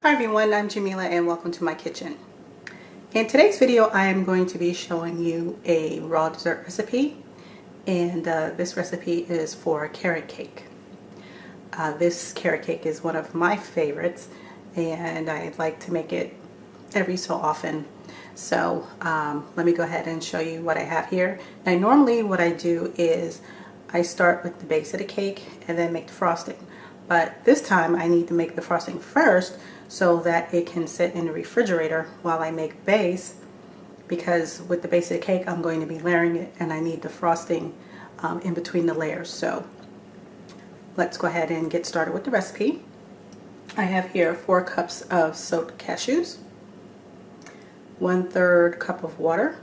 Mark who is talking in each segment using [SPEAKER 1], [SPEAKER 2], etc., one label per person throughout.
[SPEAKER 1] Hi everyone, I'm Jamila and welcome to my kitchen. In today's video I am going to be showing you a raw dessert recipe, and this recipe is for a carrot cake. This carrot cake is one of my favorites and I like to make it every so often. So let me go ahead and show you what I have here. Now normally what I do is I start with the base of the cake and then make the frosting. But this time I need to make the frosting first so that it can sit in the refrigerator while I make base, because with the base of the cake I'm going to be layering it and I need the frosting in between the layers. So let's go ahead and get started with the recipe. I have here 4 cups of soaked cashews, 1/3 cup of water,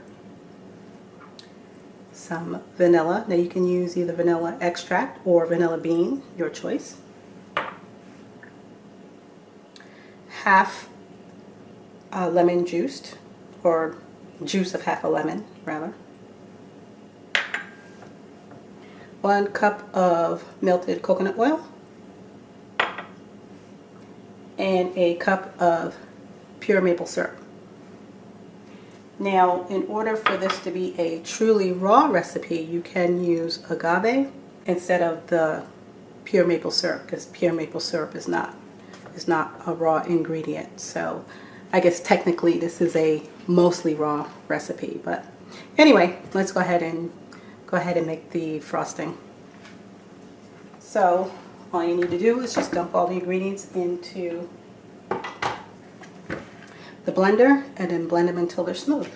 [SPEAKER 1] some vanilla. Now you can use either vanilla extract or vanilla bean, your choice. Half lemon juiced, or juice of half a lemon rather. 1 cup of melted coconut oil and a cup of pure maple syrup. Now in order for this to be a truly raw recipe, you can use agave instead of the pure maple syrup, because pure maple syrup is not a raw ingredient. So I guess technically this is a mostly raw recipe, but anyway, let's go ahead and make the frosting. So all you need to do is just dump all the ingredients into the blender and then blend them until they're smooth.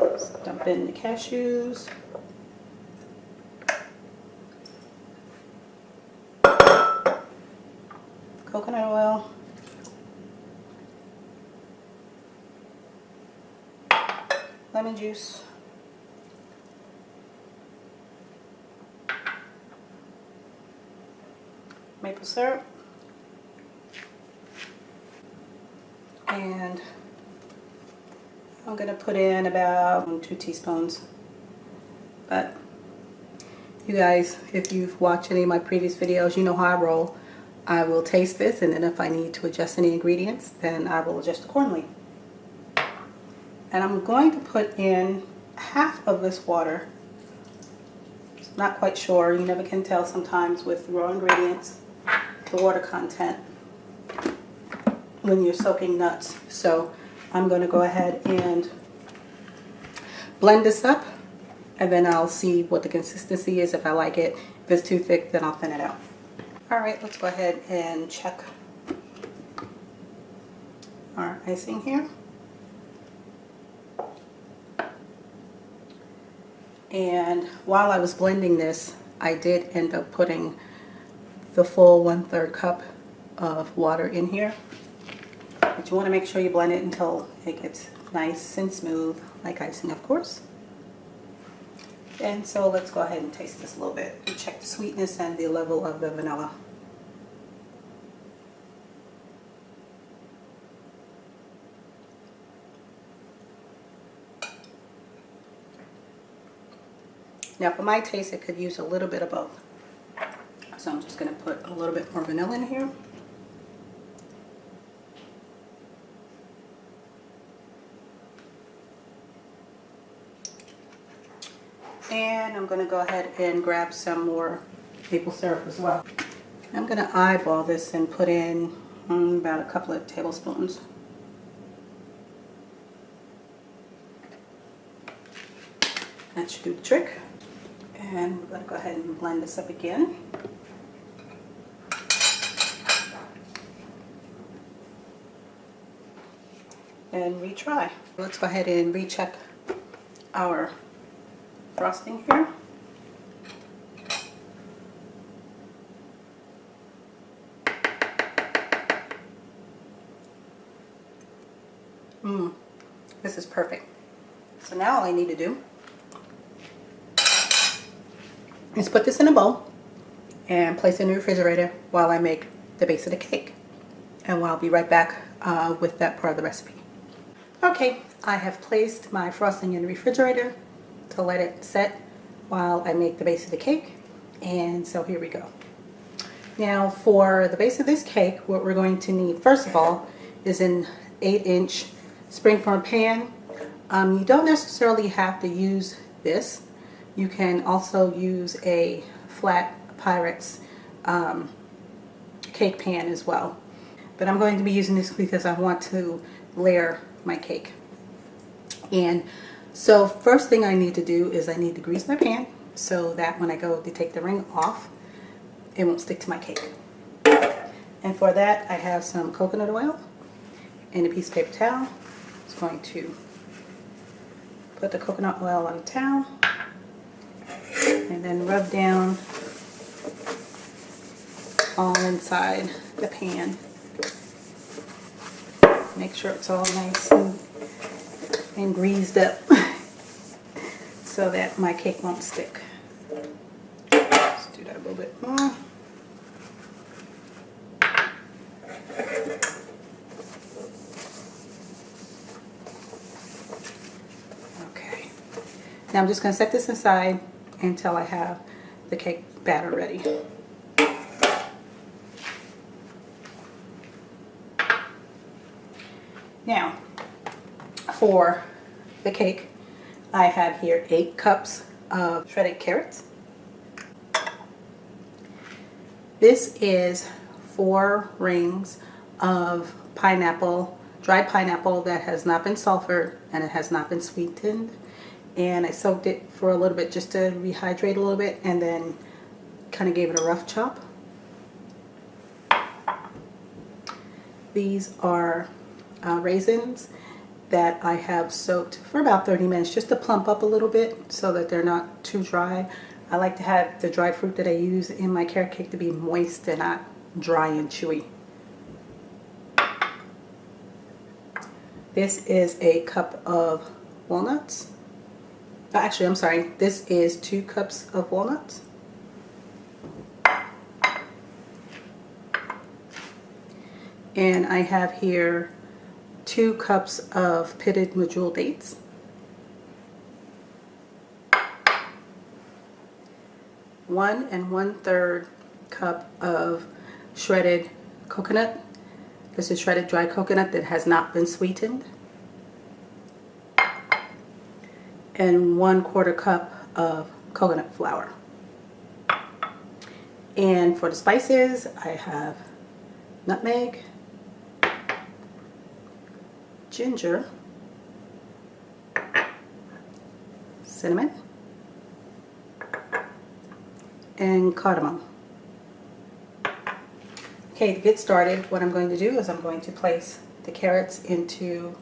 [SPEAKER 1] Let's dump in the cashews. Coconut oil, lemon juice, maple syrup, and I'm going to put in about 2 teaspoons. But you guys, if you've watched any of my previous videos, you know how I roll. I will taste this, and then if I need to adjust any ingredients, then I will adjust accordingly. And I'm going to put in half of this water. Not quite sure, you never can tell sometimes with raw ingredients, the water content when you're soaking nuts. So I'm going to go ahead and blend this up, and then I'll see what the consistency is. If I like it, if it's too thick, then I'll thin it out. Alright, let's go ahead and check our icing here. And while I was blending this, I did end up putting the full 1/3 cup of water in here. But you want to make sure you blend it until it gets nice and smooth, like icing, of course. And so let's go ahead and taste this a little bit and check the sweetness and the level of the vanilla. Now for my taste, it could use a little bit of both. So I'm just going to put a little bit more vanilla in here. And I'm going to go ahead and grab some more maple syrup as well. I'm going to eyeball this and put in about a couple of tablespoons. That should do the trick. And we're going to go ahead and blend this up again. And retry. Let's go ahead and recheck our frosting here. This is perfect. So now all I need to do is put this in a bowl and place it in the refrigerator while I make the base of the cake. And I'll be right back with that part of the recipe. Okay, I have placed my frosting in the refrigerator to let it set while I make the base of the cake. And so here we go. Now for the base of this cake, what we're going to need first of all is an 8-inch springform pan. You don't necessarily have to use this. You can also use a flat Pyrex cake pan as well. But I'm going to be using this because I want to layer my cake. And so first thing I need to do is I need to grease my pan so that when I go to take the ring off, it won't stick to my cake. And for that, I have some coconut oil and a piece of paper towel. Just going to put the coconut oil on the towel and then rub down all inside the pan. Make sure it's all nice and greased up so that my cake won't stick. Let's do that a little bit more. Okay. Now I'm just going to set this aside until I have the cake batter ready. Now, for the cake, I have here 8 cups of shredded carrots. This is 4 rings of pineapple, dried pineapple that has not been sulfured and it has not been sweetened. And I soaked it for a little bit just to rehydrate a little bit and then kind of gave it a rough chop. These are raisins that I have soaked for about 30 minutes just to plump up a little bit so that they're not too dry. I like to have the dried fruit that I use in my carrot cake to be moist and not dry and chewy. This is a cup of walnuts. Actually, I'm sorry, this is 2 cups of walnuts. And I have here 2 cups of pitted medjool dates. 1 1/3 cup of shredded coconut. This is shredded dry coconut that has not been sweetened. And 1/4 cup of coconut flour. And for the spices, I have nutmeg, ginger, cinnamon, and cardamom. Okay, to get started, what I'm going to do is I'm going to place the carrots into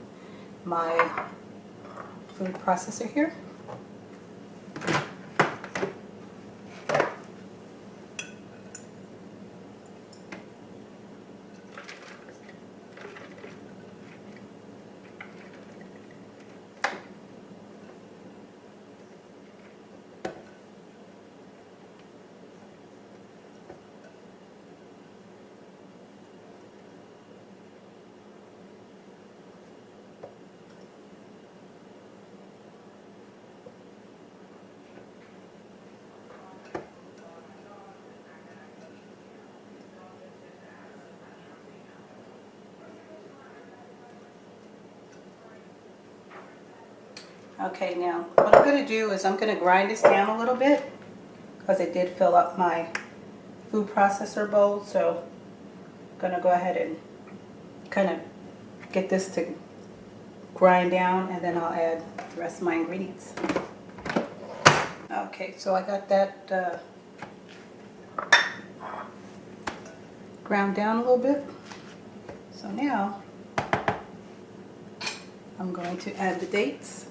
[SPEAKER 1] my food processor here. Okay, now what I'm going to do is I'm going to grind this down a little bit because it did fill up my food processor bowl, so I'm going to go ahead and kind of get this to grind down and then I'll add the rest of my ingredients. Okay, so I got that ground down a little bit. So now I'm going to add the dates.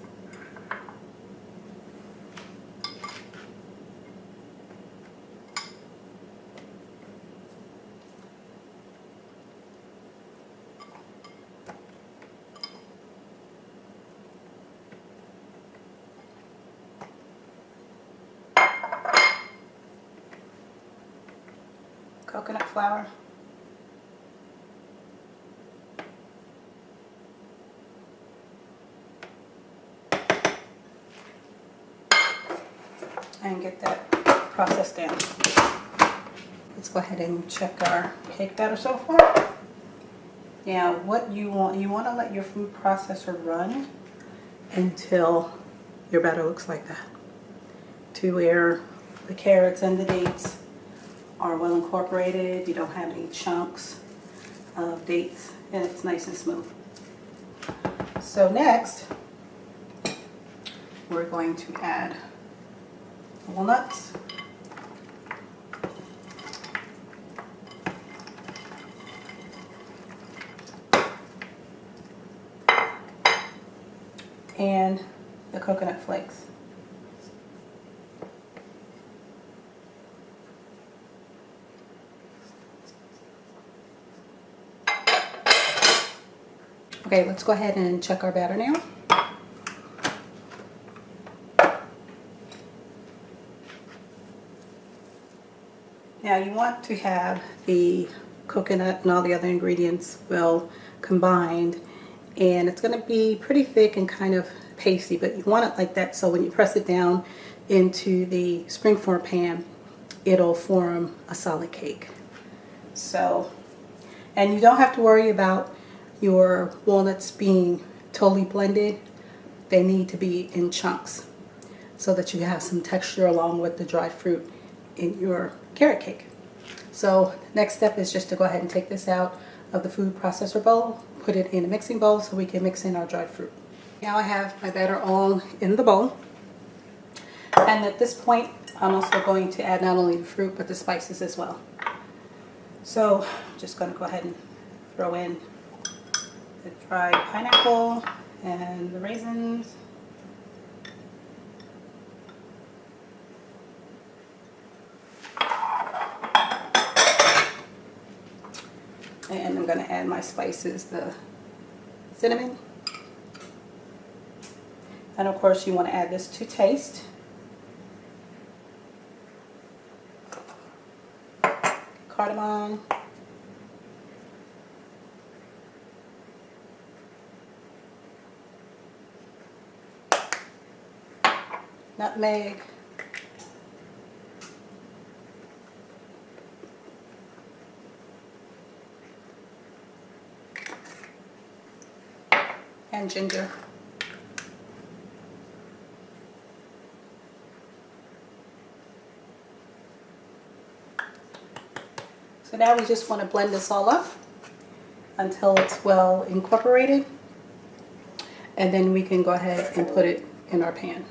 [SPEAKER 1] Coconut flour, and get that processed down. Let's go ahead and check our cake batter so far. Now what you want to let your food processor run until your batter looks like that, to where the carrots and the dates are well incorporated. You don't have any chunks of dates, and it's nice and smooth. So next, we're going to add walnuts. And the coconut flakes. Okay, let's go ahead and check our batter now. Now you want to have the coconut and all the other ingredients well combined, and it's going to be pretty thick and kind of pasty, but you want it like that so when you press it down into the springform pan, it'll form a solid cake. So, and you don't have to worry about your walnuts being totally blended. They need to be in chunks so that you have some texture along with the dried fruit in your carrot cake. So next step is just to go ahead and take this out of the food processor bowl, put it in a mixing bowl so we can mix in our dried fruit. Now I have my batter all in the bowl, and at this point I'm also going to add not only the fruit but the spices as well. So I'm just going to go ahead and throw in the dried pineapple and the raisins. And I'm going to add my spices, the cinnamon. And of course you want to add this to taste. Cardamom. Nutmeg. And ginger. So now we just want to blend this all up until it's well incorporated, and then we can go ahead and put it in our pan.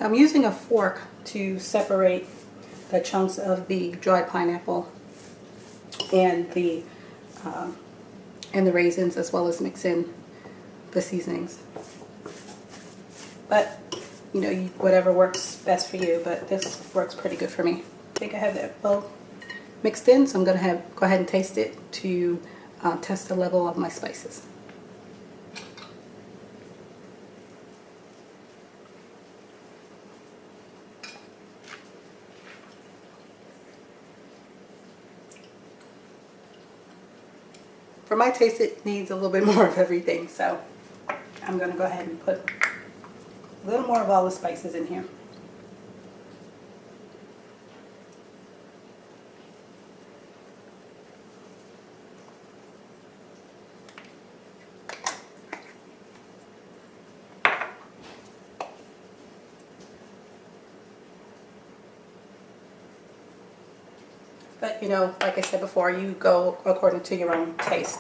[SPEAKER 1] I'm using a fork to separate the chunks of the dried pineapple and the raisins, as well as mix in the seasonings. But you know, whatever works best for you, but this works pretty good for me. I think I have that well mixed in, so I'm going to go ahead and taste it to test the level of my spices. For my taste, it needs a little bit more of everything, so I'm going to go ahead and put a little more of all the spices in here. But you know, like I said before, you go according to your own taste.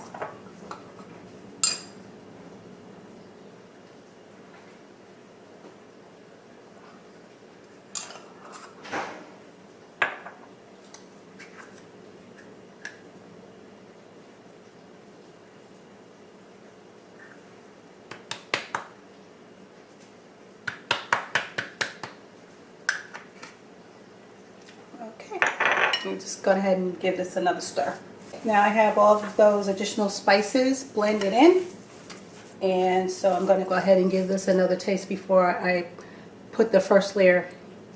[SPEAKER 1] Okay, I'm just go ahead and give this another stir. Now I have all of those additional spices blended in, and so I'm going to go ahead and give this another taste before I put the first layer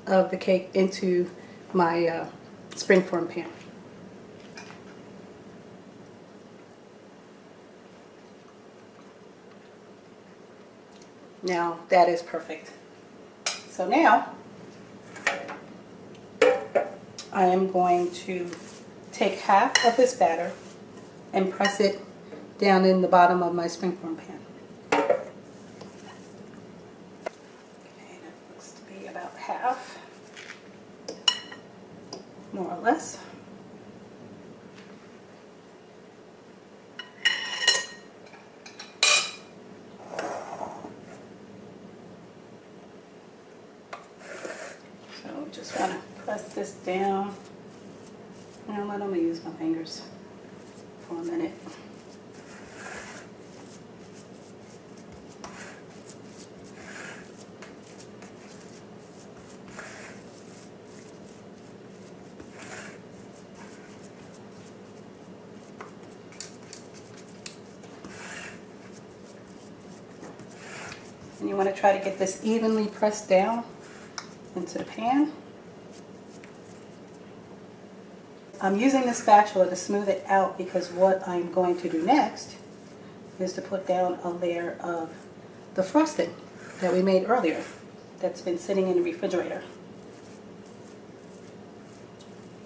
[SPEAKER 1] of the cake into my springform pan. Now that is perfect. So now I am going to take half of this batter and press it down in the bottom of my springform pan. Okay, that looks to be about half, more or less. So just want to press this down. You know what, I'm going to use my fingers for a minute. And you want to try to get this evenly pressed down into the pan. I'm using the spatula to smooth it out because what I'm going to do next is to put down a layer of the frosting that we made earlier that's been sitting in the refrigerator.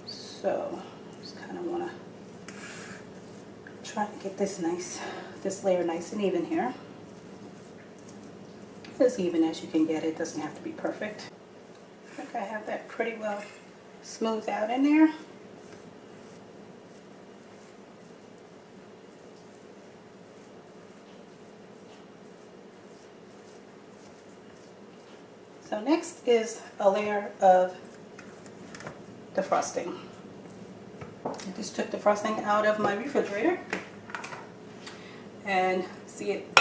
[SPEAKER 1] So just kind of want to try to get this layer nice and even here. As even as you can get it, doesn't have to be perfect. I think I have that pretty well smoothed out in there. So next is a layer of the frosting. I just took the frosting out of my refrigerator and see it,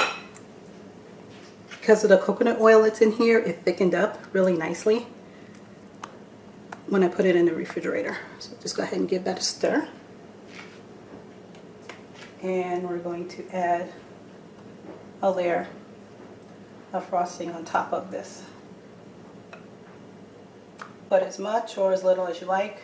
[SPEAKER 1] because of the coconut oil that's in here, it thickened up really nicely when I put it in the refrigerator. So just go ahead and give that a stir. And we're going to add a layer of frosting on top of this. Put as much or as little as you like.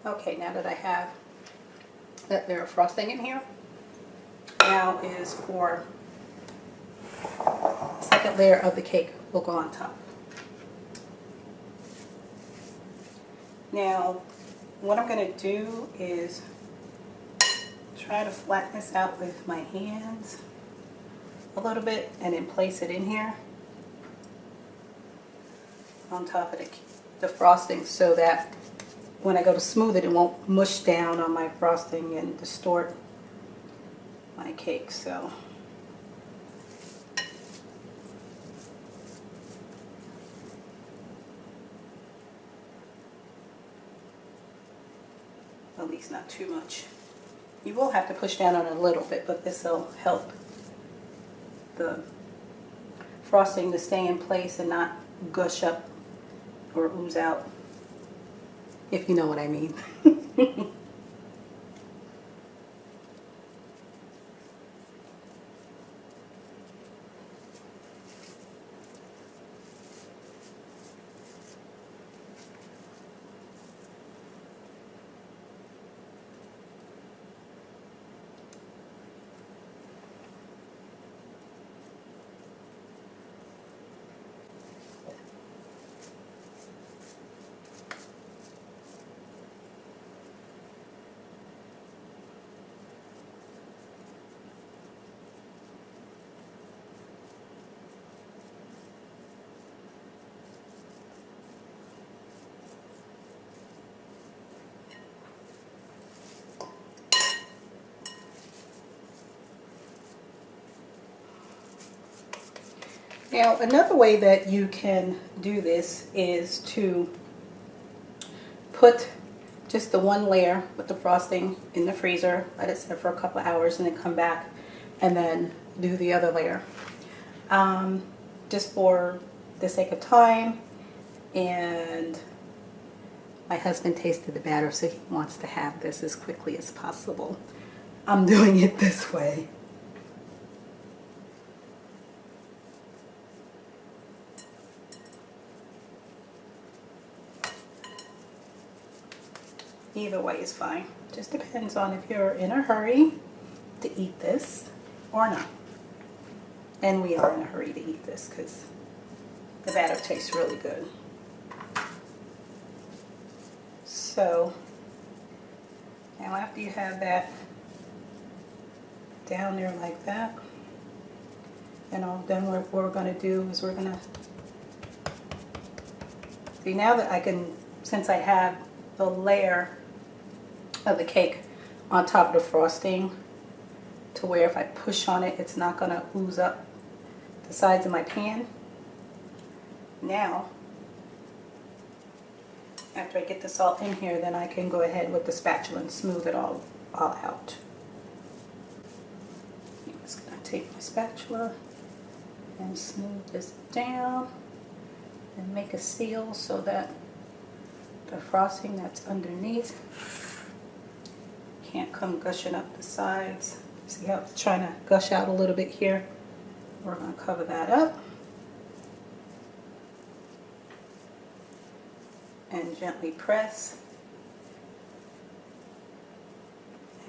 [SPEAKER 1] Okay, now that I have that layer of frosting in here, now is for the second layer of the cake will go on top. Now, what I'm going to do is try to flatten this out with my hands a little bit and then place it in here on top of the frosting so that when I go to smooth it, it won't mush down on my frosting and distort my cake. So at least not too much. You will have to push down on it a little bit, but this will help the frosting to stay in place and not gush up or ooze out, if you know what I mean. Now, another way that you can do this is to put just the one layer with the frosting in the freezer, let it sit for a couple of hours, and then come back and then do the other layer. just for the sake of time, and my husband tasted the batter, so he wants to have this as quickly as possible. I'm doing it this way. Either way is fine. Just depends on if you're in a hurry to eat this or not. And we are in a hurry to eat this because the batter tastes really good. So now after you have that down there like that, then what we're going to do is we're going to see, now that I can, since I have the layer of the cake on top of the frosting, to where if I push on it, it's not going to ooze up the sides of my pan. Now, after I get this all in here, then I can go ahead with the spatula and smooth it all out. I'm just going to take my spatula and smooth this down and make a seal so that the frosting that's underneath can't come gushing up the sides. See how it's trying to gush out a little bit here? We're going to cover that up and gently press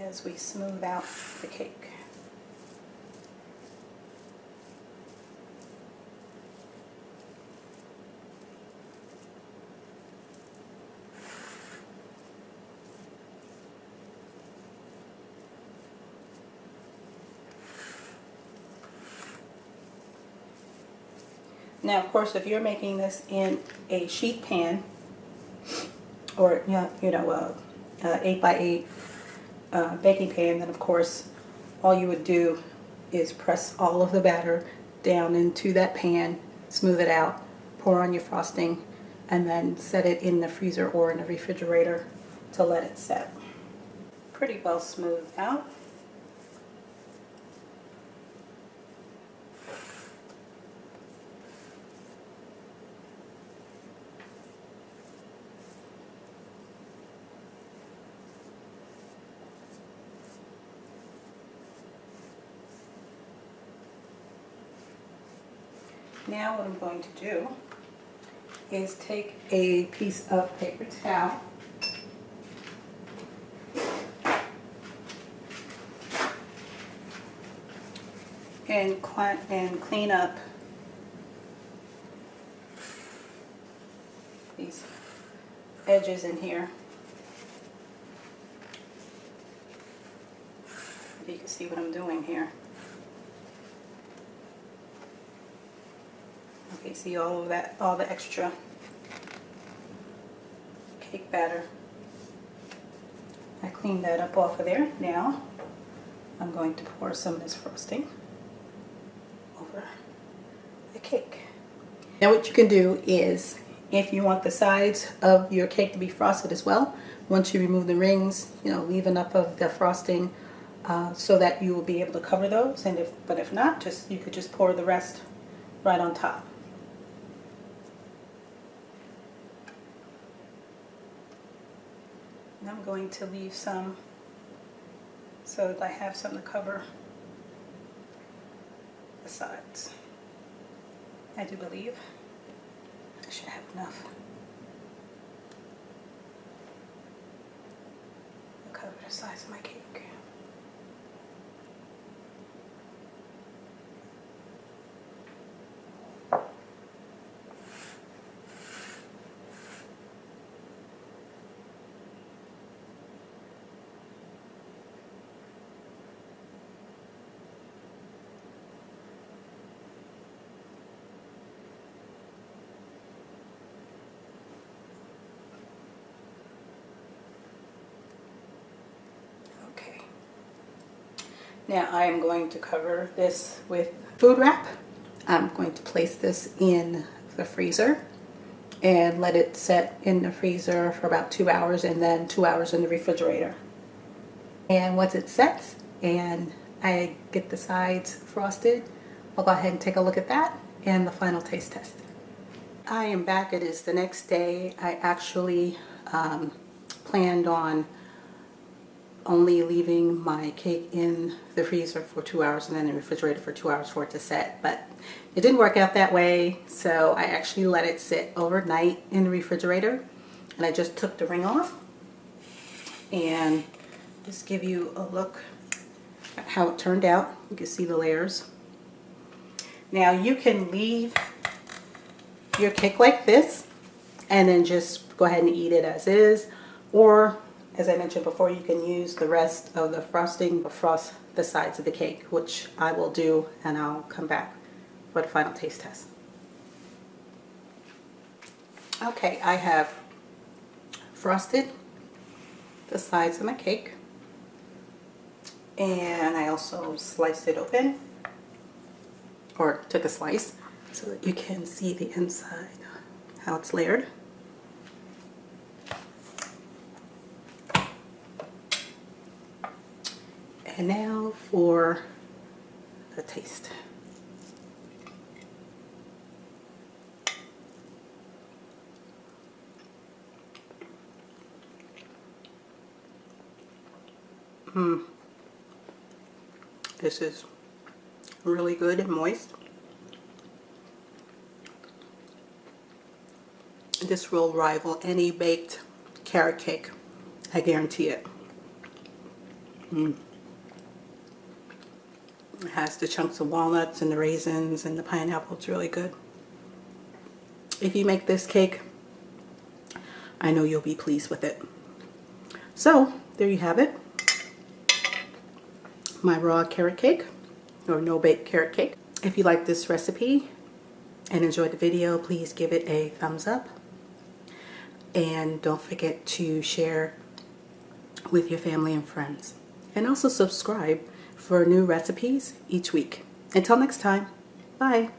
[SPEAKER 1] as we smooth out the cake. Now, of course, if you're making this in a sheet pan or 8x8 baking pan, then of course all you would do is press all of the batter down into that pan, smooth it out, pour on your frosting, and then set it in the freezer or in the refrigerator to let it set. Pretty well smoothed out. Now what I'm going to do is take a piece of paper towel and clean up these edges in here. You can see what I'm doing here. Okay, see all of that, all the extra cake batter. I cleaned that up off of there. Now I'm going to pour some of this frosting over the cake. Now what you can do is, if you want the sides of your cake to be frosted as well, once you remove the rings, leave enough of the frosting so that you will be able to cover those. And if not, you could just pour the rest right on top. And I'm going to leave some so that I have some to cover the sides. I do believe I should have enough to cover the sides of my cake. Now I am going to cover this with food wrap. I'm going to place this in the freezer and let it set in the freezer for about 2 hours, and then 2 hours in the refrigerator. And once it sets and I get the sides frosted, I'll go ahead and take a look at that, and the final taste test. I am back. It is the next day. I actually planned on only leaving my cake in the freezer for 2 hours and then in the refrigerator for 2 hours for it to set, but it didn't work out that way, so I actually let it sit overnight in the refrigerator, and I just took the ring off and just give you a look at how it turned out. You can see the layers. Now you can leave your cake like this and then just go ahead and eat it as is, or as I mentioned before, you can use the rest of the frosting to frost the sides of the cake, which I will do, and I'll come back for the final taste test. Okay, I have frosted the sides of my cake, and I also sliced it open, or took a slice, so that you can see the inside, how it's layered. And now for the taste. This is really good and moist. This will rival any baked carrot cake. I guarantee it. It has the chunks of walnuts and the raisins and the pineapple. It's really good. If you make this cake, I know you'll be pleased with it. So, there you have it. My raw carrot cake, or no bake carrot cake. If you like this recipe and enjoyed the video, please give it a thumbs up. And don't forget to share with your family and friends. And also subscribe for new recipes each week. Until next time, bye.